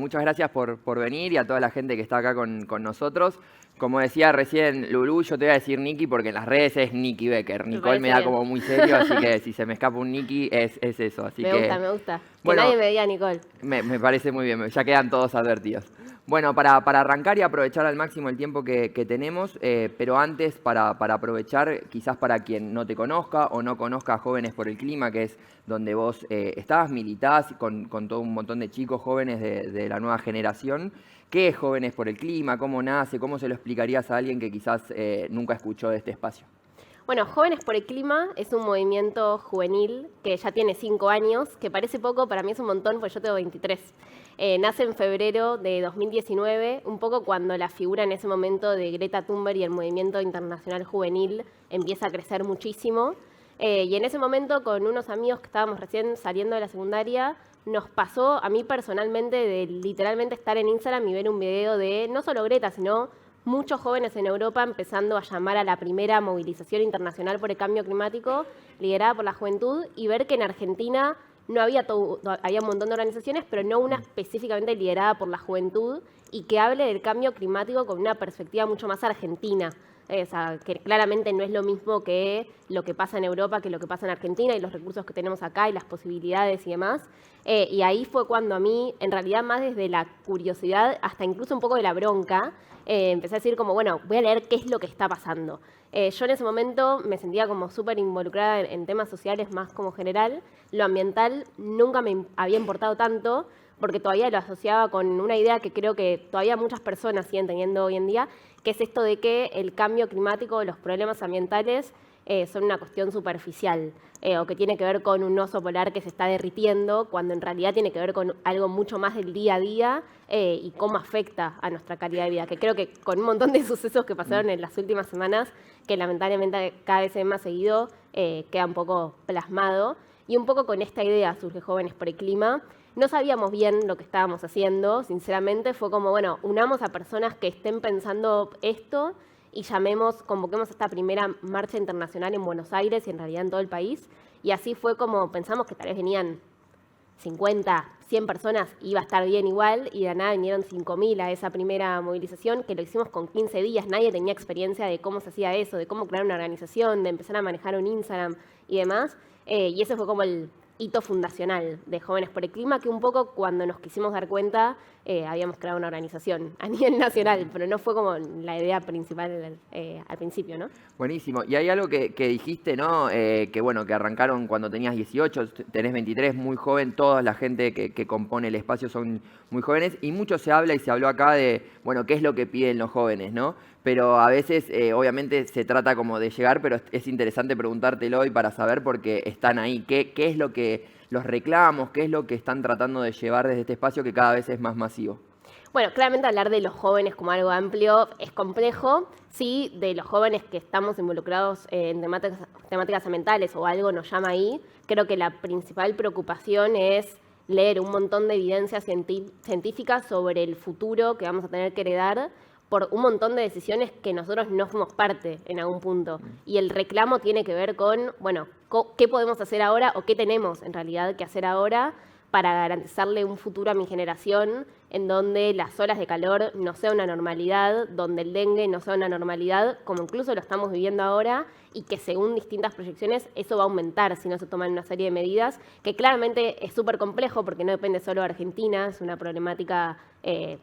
muchas gracias por venir y a toda la gente que está acá con nosotros. Como decía recién Lulú, yo te voy a decir Nikki porque en las redes es Nikki Becker. Nicole me da bien. como muy serio, así que si se me escapa un Nikki es eso. Así Me gusta. bueno, Que nadie me diga Nicole. Me parece muy bien, ya quedan todos advertidos. Bueno, para arrancar y aprovechar al máximo el tiempo que tenemos, pero antes para aprovechar, quizás para quien no te conozca o no conozca Jóvenes por el Clima, que es donde vos estás, militás con todo un montón de chicos jóvenes de la nueva generación. ¿Qué es Jóvenes por el Clima? ¿Cómo nace? ¿Cómo se lo explicarías a alguien que quizás nunca escuchó de este espacio? Bueno, Jóvenes por el Clima es un movimiento juvenil que ya tiene 5 años, que parece poco, para mí es un montón, pues yo tengo 23. Nace en febrero de 2019, un poco cuando la figura en ese momento de Greta Thunberg y el movimiento internacional juvenil empieza a crecer muchísimo. Y en ese momento, con unos amigos que estábamos recién saliendo de la secundaria, nos pasó a mí personalmente de literalmente estar en Instagram y ver un video de no solo Greta, sino muchos jóvenes en Europa empezando a llamar a la primera movilización internacional por el cambio climático, liderada por la juventud, y ver que en Argentina no había había un montón de organizaciones, pero no una específicamente liderada por la juventud, y que hable del cambio climático con una perspectiva mucho más argentina. O sea, que claramente no es lo mismo que lo que pasa en Europa que lo que pasa en Argentina y los recursos que tenemos acá y las posibilidades y demás. Y ahí fue cuando a mí, en realidad más desde la curiosidad hasta incluso un poco de la bronca, empecé a decir como, bueno, voy a leer qué es lo que está pasando. Yo en ese momento me sentía como súper involucrada en temas sociales más como general. Lo ambiental nunca me había importado tanto, porque todavía lo asociaba con una idea que creo que todavía muchas personas siguen teniendo hoy en día, que es esto de que el cambio climático, los problemas ambientales, son una cuestión superficial, o que tiene que ver con un oso polar que se está derritiendo, cuando en realidad tiene que ver con algo mucho más del día a día y cómo afecta a nuestra calidad de vida. Que creo que con un montón de sucesos que pasaron en las últimas semanas, que lamentablemente cada vez es más seguido, queda un poco plasmado. Y un poco con esta idea surge Jóvenes por el Clima. No sabíamos bien lo que estábamos haciendo, sinceramente. Fue como, bueno, unamos a personas que estén pensando esto y convoquemos esta primera marcha internacional en Buenos Aires y en realidad en todo el país. Y así fue como pensamos que tal vez venían 50, 100 personas, iba a estar bien igual, y de nada vinieron 5.000 a esa primera movilización, que lo hicimos con 15 días. Nadie tenía experiencia de cómo se hacía eso, de cómo crear una organización, de empezar a manejar un Instagram y demás. Y ese fue como el hito fundacional de Jóvenes por el Clima, que un poco cuando nos quisimos dar cuenta habíamos creado una organización a nivel nacional, pero no fue como la idea principal al principio, ¿no? Buenísimo. Y hay algo que dijiste, ¿no? Que bueno, que arrancaron cuando tenías 18, tenés 23, muy joven, toda la gente que compone el espacio son muy jóvenes, y mucho se habla y se habló acá de, bueno, qué es lo que piden los jóvenes, ¿no? Pero a veces, obviamente, se trata como de llegar, pero es interesante preguntártelo hoy para saber por qué están ahí. ¿Qué es lo que los reclamos? ¿Qué es lo que están tratando de llevar desde este espacio que cada vez es más masivo? Bueno, claramente hablar de los jóvenes como algo amplio es complejo. Sí, de los jóvenes que estamos involucrados en temáticas ambientales o algo nos llama ahí, creo que la principal preocupación es leer un montón de evidencia científica sobre el futuro que vamos a tener que heredar por un montón de decisiones que nosotros no fuimos parte en algún punto. Y el reclamo tiene que ver con, bueno, qué podemos hacer ahora o qué tenemos en realidad que hacer ahora para garantizarle un futuro a mi generación en donde las olas de calor no sea una normalidad, donde el dengue no sea una normalidad, como incluso lo estamos viviendo ahora, y que según distintas proyecciones eso va a aumentar si no se toman una serie de medidas, que claramente es súper complejo porque no depende solo de Argentina, es una problemática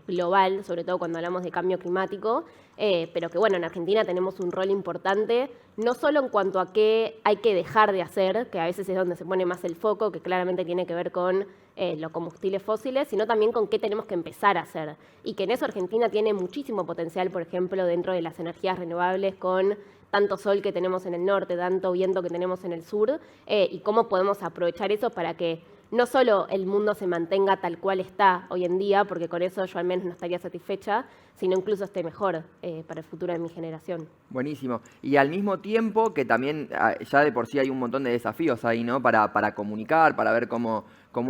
global, sobre todo cuando hablamos de cambio climático, pero que bueno, en Argentina tenemos un rol importante, no solo en cuanto a qué hay que dejar de hacer, que a veces es donde se pone más el foco, que claramente tiene que ver con los combustibles fósiles, sino también con qué tenemos que empezar a hacer. Y que en eso Argentina tiene muchísimo potencial, por ejemplo, dentro de las energías renovables, con tanto sol que tenemos en el norte, tanto viento que tenemos en el sur, y cómo podemos aprovechar eso para que no solo el mundo se mantenga tal cual está hoy en día, porque con eso yo al menos no estaría satisfecha, sino incluso esté mejor para el futuro de mi generación. Buenísimo. Y al mismo tiempo que también ya de por sí hay un montón de desafíos ahí, ¿no? Para comunicar, para ver cómo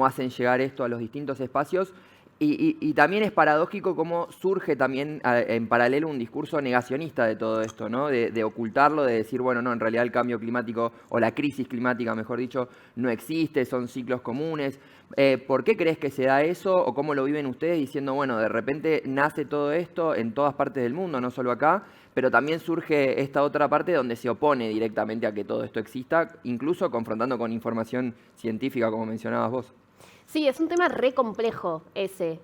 hacen llegar esto a los distintos espacios. Y también es paradójico cómo surge también en paralelo un discurso negacionista de todo esto, ¿no? De ocultarlo, de decir, bueno, no, en realidad el cambio climático, o la crisis climática, mejor dicho, no existe, son ciclos comunes. ¿Por qué crees que se da eso? ¿O cómo lo viven ustedes diciendo, bueno, de repente nace todo esto en todas partes del mundo, no solo acá, pero también surge esta otra parte donde se opone directamente a que todo esto exista, incluso confrontando con información científica, como mencionabas vos? Sí, es un tema re complejo ese.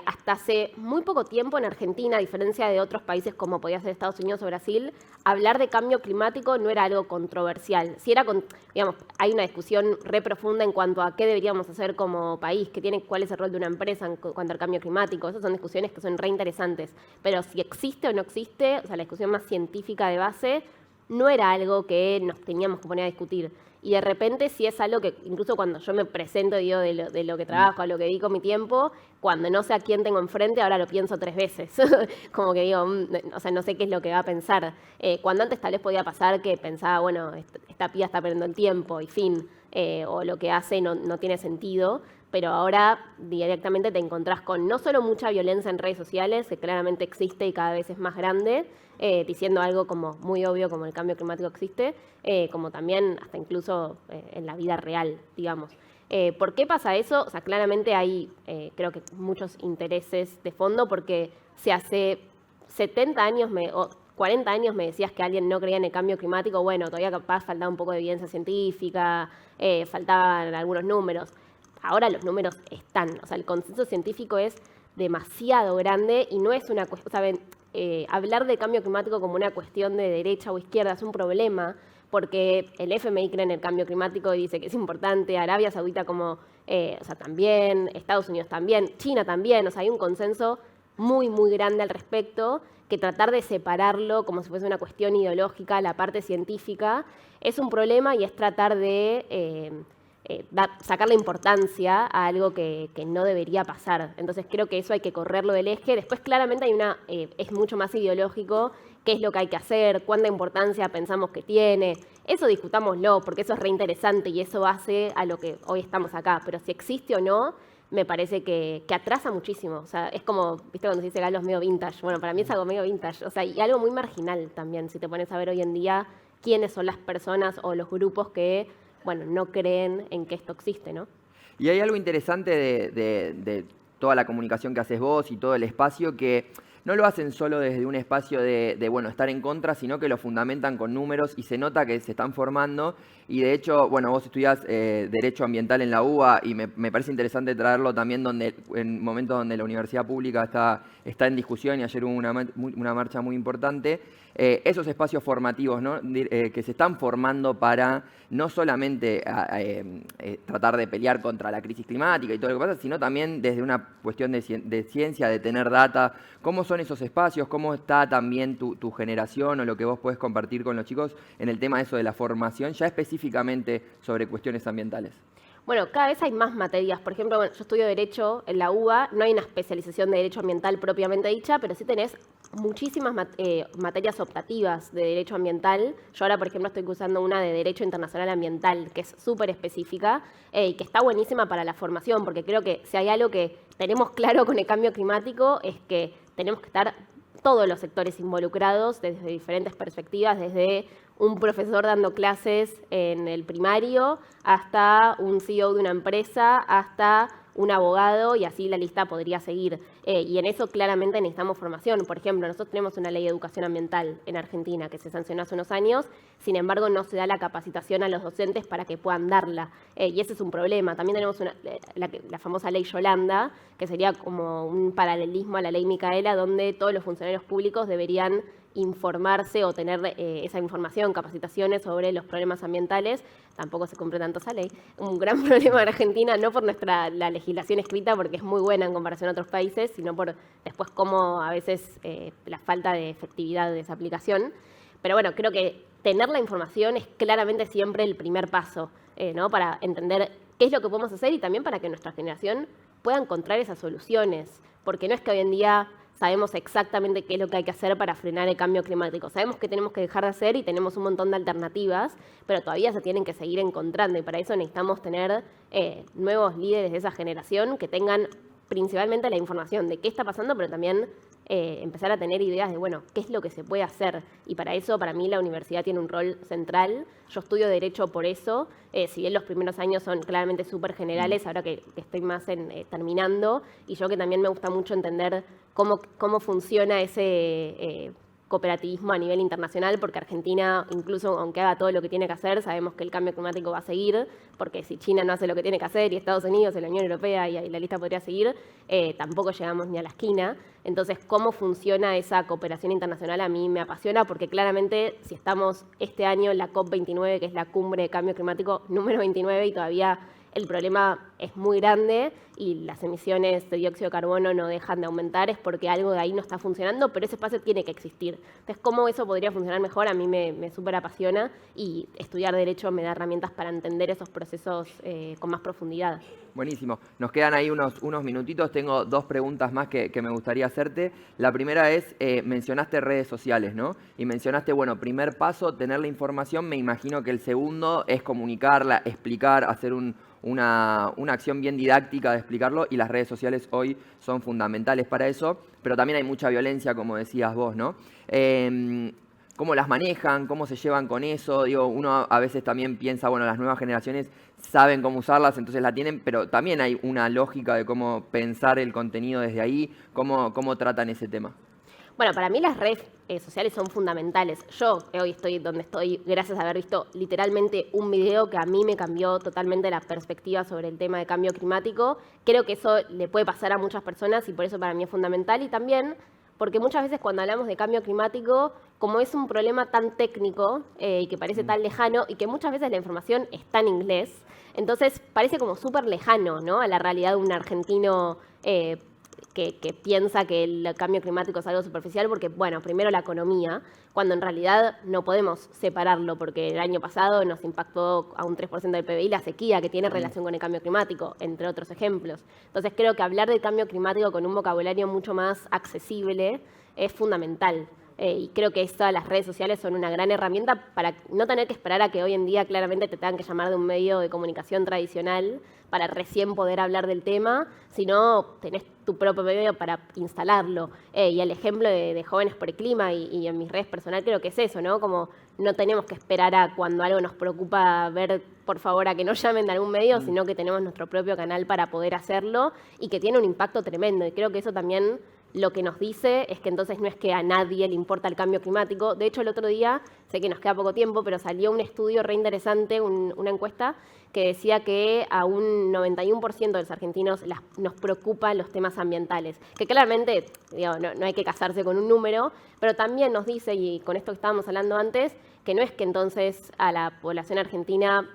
Hasta hace muy poco tiempo en Argentina, a diferencia de otros países como podía ser Estados Unidos o Brasil, hablar de cambio climático no era algo controversial. Sí era, digamos, hay una discusión re profunda en cuanto a qué deberíamos hacer como país, cuál es el rol de una empresa en cuanto al cambio climático. Esas son discusiones que son re interesantes. Pero si existe o no existe, o sea, la discusión más científica de base, no era algo que nos teníamos que poner a discutir. Y de repente sí es algo que, incluso cuando yo me presento y digo de lo que trabajo, a lo que dedico mi tiempo, cuando no sé a quién tengo enfrente, ahora lo pienso 3 veces. Como que digo, o sea, no sé qué es lo que va a pensar. Cuando antes tal vez podía pasar que pensaba, bueno, esta piba está perdiendo el tiempo y fin, o lo que hace no tiene sentido. Pero ahora directamente te encontrás con no solo mucha violencia en redes sociales, que claramente existe y cada vez es más grande, diciendo algo como muy obvio como el cambio climático existe, como también hasta incluso en la vida real, digamos. ¿Por qué pasa eso? O sea, claramente hay, creo que muchos intereses de fondo, porque si hace 70 años o 40 años me decías que alguien no creía en el cambio climático, bueno, todavía capaz faltaba un poco de evidencia científica, faltaban algunos números. Ahora los números están, o sea, el consenso científico es demasiado grande y no es una cuestión, ¿saben? Hablar de cambio climático como una cuestión de derecha o izquierda es un problema, porque el FMI cree en el cambio climático y dice que es importante, Arabia Saudita como, o sea, también, Estados Unidos también, China también, o sea, hay un consenso muy, muy grande al respecto, que tratar de separarlo como si fuese una cuestión ideológica, la parte científica, es un problema y es tratar de sacar la importancia a algo que no debería pasar. Entonces creo que eso hay que correrlo del eje. Después claramente es mucho más ideológico qué es lo que hay que hacer, cuánta importancia pensamos que tiene. Eso discutámoslo, porque eso es re interesante y eso hace a lo que hoy estamos acá. Pero si existe o no, me parece que atrasa muchísimo. O sea, es como, viste cuando se dice Galo es medio vintage. Bueno, para mí es algo medio vintage. O sea, y algo muy marginal también, si te pones a ver hoy en día quiénes son las personas o los grupos que, bueno, no creen en que esto existe, ¿no? Y hay algo interesante de toda la comunicación que haces vos y todo el espacio, que no lo hacen solo desde un espacio bueno, estar en contra, sino que lo fundamentan con números y se nota que se están formando. Y de hecho, bueno, vos estudiás Derecho Ambiental en la UBA y me parece interesante traerlo también en momentos donde la universidad pública está en discusión, y ayer hubo una marcha muy importante. Esos espacios formativos, ¿no? Que se están formando para no solamente tratar de pelear contra la crisis climática y todo lo que pasa, sino también desde una cuestión de ciencia, de tener data. ¿Cómo son esos espacios? ¿Cómo está también tu generación o lo que vos podés compartir con los chicos en el tema eso de la formación, ya específicamente sobre cuestiones ambientales? Bueno, cada vez hay más materias. Por ejemplo, bueno, yo estudio Derecho en la UBA, no hay una especialización de Derecho Ambiental propiamente dicha, pero sí tenés muchísimas materias optativas de Derecho Ambiental. Yo ahora, por ejemplo, estoy cursando una de Derecho Internacional Ambiental, que es súper específica y que está buenísima para la formación, porque creo que si hay algo que tenemos claro con el cambio climático es que tenemos que estar todos los sectores involucrados desde diferentes perspectivas, desde un profesor dando clases en el primario, hasta un CEO de una empresa, hasta un abogado, y así la lista podría seguir. Y en eso claramente necesitamos formación. Por ejemplo, nosotros tenemos una ley de educación ambiental en Argentina que se sancionó hace unos años, sin embargo no se da la capacitación a los docentes para que puedan darla. Y ese es un problema. También tenemos la famosa ley Yolanda, que sería como un paralelismo a la ley Micaela, donde todos los funcionarios públicos deberían informarse o tener esa información, capacitaciones sobre los problemas ambientales. Tampoco se cumple tanto esa ley. Un gran problema en Argentina, no por la legislación escrita, porque es muy buena en comparación a otros países, sino por después cómo a veces la falta de efectividad de esa aplicación. Pero bueno, creo que tener la información es claramente siempre el primer paso, ¿no? Para entender qué es lo que podemos hacer y también para que nuestra generación pueda encontrar esas soluciones. Porque no es que hoy en día sabemos exactamente qué es lo que hay que hacer para frenar el cambio climático. Sabemos que tenemos que dejar de hacer y tenemos un montón de alternativas, pero todavía se tienen que seguir encontrando y para eso necesitamos tener nuevos líderes de esa generación que tengan principalmente la información de qué está pasando, pero también empezar a tener ideas de, bueno, qué es lo que se puede hacer. Y para eso, para mí, la universidad tiene un rol central. Yo estudio Derecho por eso, si bien los primeros años son claramente súper generales, ahora que estoy más terminando, y yo que también me gusta mucho entender cómo funciona ese cooperativismo a nivel internacional, porque Argentina, incluso aunque haga todo lo que tiene que hacer, sabemos que el cambio climático va a seguir, porque si China no hace lo que tiene que hacer, y Estados Unidos, y la Unión Europea, y la lista podría seguir, tampoco llegamos ni a la esquina. Entonces, cómo funciona esa cooperación internacional a mí me apasiona, porque claramente si estamos este año en la COP29, que es la cumbre de cambio climático número 29, y todavía el problema es muy grande y las emisiones de dióxido de carbono no dejan de aumentar, es porque algo de ahí no está funcionando, pero ese espacio tiene que existir. Entonces, ¿cómo eso podría funcionar mejor? A mí me súper apasiona, y estudiar Derecho me da herramientas para entender esos procesos con más profundidad. Buenísimo. Nos quedan ahí unos minutitos. Tengo 2 preguntas más que me gustaría hacerte. La primera es, mencionaste redes sociales, ¿no? Y mencionaste, bueno, primer paso, tener la información. Me imagino que el segundo es comunicarla, explicar, hacer una acción bien didáctica de explicarlo, y las redes sociales hoy son fundamentales para eso, pero también hay mucha violencia, como decías vos, ¿no? ¿Cómo las manejan? ¿Cómo se llevan con eso? Digo, uno a veces también piensa, bueno, las nuevas generaciones saben cómo usarlas, entonces la tienen, pero también hay una lógica de cómo pensar el contenido desde ahí, cómo tratan ese tema. Bueno, para mí las redes sociales son fundamentales. Yo hoy estoy donde estoy gracias a haber visto literalmente un video que a mí me cambió totalmente la perspectiva sobre el tema de cambio climático. Creo que eso le puede pasar a muchas personas, y por eso para mí es fundamental. Y también porque muchas veces cuando hablamos de cambio climático, como es un problema tan técnico y que parece tan lejano, y que muchas veces la información está en inglés, entonces parece como súper lejano, ¿no?, a la realidad de un argentino que piensa que el cambio climático es algo superficial, porque, bueno, primero la economía, cuando en realidad no podemos separarlo, porque el año pasado nos impactó a un 3% del PBI la sequía, que tiene relación con el cambio climático, entre otros ejemplos. Entonces creo que hablar del cambio climático con un vocabulario mucho más accesible es fundamental. Y creo que las redes sociales son una gran herramienta para no tener que esperar a que hoy en día claramente te tengan que llamar de un medio de comunicación tradicional para recién poder hablar del tema, sino tenés tu propio medio para instalarlo. Y el ejemplo de Jóvenes por el Clima y en mis redes personales creo que es eso, ¿no? Como no tenemos que esperar a cuando algo nos preocupa ver, por favor, a que nos llamen de algún medio, sino que tenemos nuestro propio canal para poder hacerlo, y que tiene un impacto tremendo. Y creo que eso también lo que nos dice es que entonces no es que a nadie le importa el cambio climático. De hecho, el otro día, sé que nos queda poco tiempo, pero salió un estudio re interesante, una encuesta, que decía que a un 91% de los argentinos nos preocupan los temas ambientales. Que claramente, digo, no hay que casarse con un número, pero también nos dice, y con esto que estábamos hablando antes, que no es que entonces a la población argentina,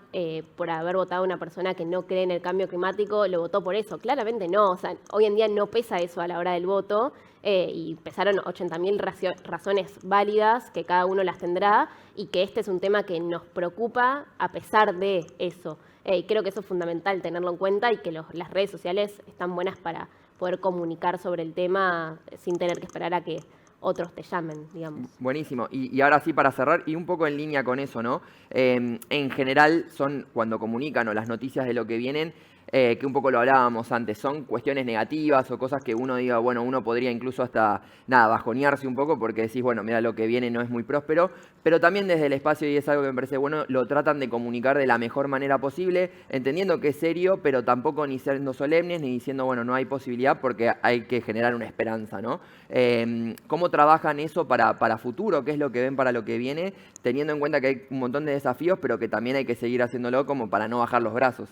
por haber votado a una persona que no cree en el cambio climático, lo votó por eso. Claramente no. O sea, hoy en día no pesa eso a la hora del voto, y pesaron 80.000 razones válidas, que cada uno las tendrá, y que este es un tema que nos preocupa a pesar de eso. Y creo que eso es fundamental tenerlo en cuenta, y que las redes sociales están buenas para poder comunicar sobre el tema sin tener que esperar a que otros te llamen, digamos. Buenísimo. Y ahora sí, para cerrar, y un poco en línea con eso, ¿no? En general, cuando comunican o las noticias de lo que vienen, que un poco lo hablábamos antes, son cuestiones negativas o cosas que uno diga, bueno, uno podría incluso hasta, bajonearse un poco porque decís, bueno, mira, lo que viene no es muy próspero, pero también desde el espacio, y es algo que me parece bueno, lo tratan de comunicar de la mejor manera posible, entendiendo que es serio, pero tampoco ni siendo solemnes, ni diciendo, bueno, no hay posibilidad, porque hay que generar una esperanza, ¿no? ¿Cómo trabajan eso para futuro? ¿Qué es lo que ven para lo que viene? Teniendo en cuenta que hay un montón de desafíos, pero que también hay que seguir haciéndolo como para no bajar los brazos.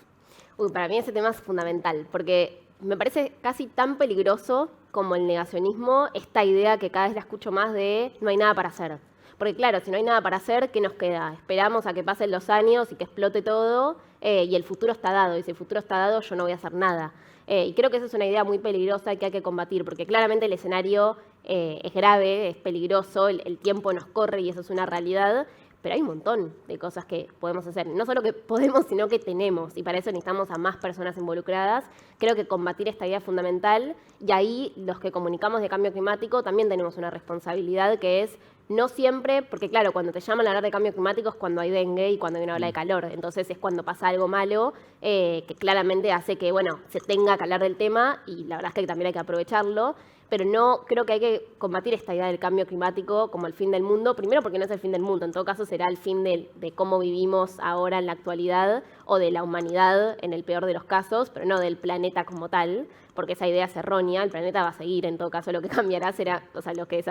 Para mí ese tema es fundamental, porque me parece casi tan peligroso como el negacionismo esta idea que cada vez la escucho más de no hay nada para hacer. Porque claro, si no hay nada para hacer, ¿qué nos queda? Esperamos a que pasen los años y que explote todo, y el futuro está dado. Y si el futuro está dado, yo no voy a hacer nada. Y creo que esa es una idea muy peligrosa que hay que combatir, porque claramente el escenario es grave, es peligroso, el tiempo nos corre y eso es una realidad. Pero hay un montón de cosas que podemos hacer. No solo que podemos, sino que tenemos. Y para eso necesitamos a más personas involucradas. Creo que combatir esta idea es fundamental. Y ahí los que comunicamos de cambio climático también tenemos una responsabilidad, que es No siempre, porque claro, cuando te llaman a hablar de cambio climático es cuando hay dengue y cuando hay una ola de calor. Entonces es cuando pasa algo malo que claramente hace que, bueno, se tenga que hablar del tema y la verdad es que también hay que aprovecharlo. Pero no creo que hay que combatir esta idea del cambio climático como el fin del mundo. Primero porque no es el fin del mundo, en todo caso será el fin de cómo vivimos ahora en la actualidad o de la humanidad en el peor de los casos, pero no del planeta como tal, porque esa idea es errónea, el planeta va a seguir, en todo caso lo que cambiará será, o sea, los que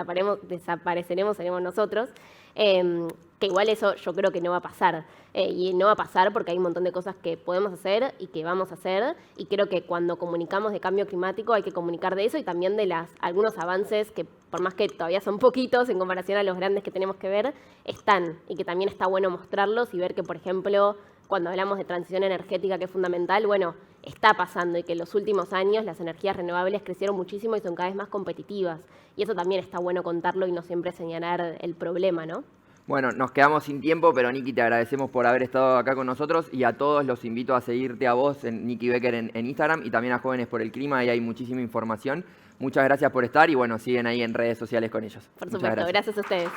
desapareceremos seremos nosotros. Que igual eso yo creo que no va a pasar. Y no va a pasar porque hay un montón de cosas que podemos hacer y que vamos a hacer. Y creo que cuando comunicamos de cambio climático hay que comunicar de eso y también de algunos avances que, por más que todavía son poquitos en comparación a los grandes que tenemos que ver, están. Y que también está bueno mostrarlos y ver que, por ejemplo, cuando hablamos de transición energética, que es fundamental, bueno, está pasando y que en los últimos años las energías renovables crecieron muchísimo y son cada vez más competitivas. Y eso también está bueno contarlo y no siempre señalar el problema, ¿no? Bueno, nos quedamos sin tiempo, pero Nikki, te agradecemos por haber estado acá con nosotros y a todos los invito a seguirte a vos, en Nikki Becker en Instagram y también a Jóvenes por el Clima, ahí hay muchísima información. Muchas gracias por estar y bueno, siguen ahí en redes sociales con ellos. Por supuesto, gracias a ustedes.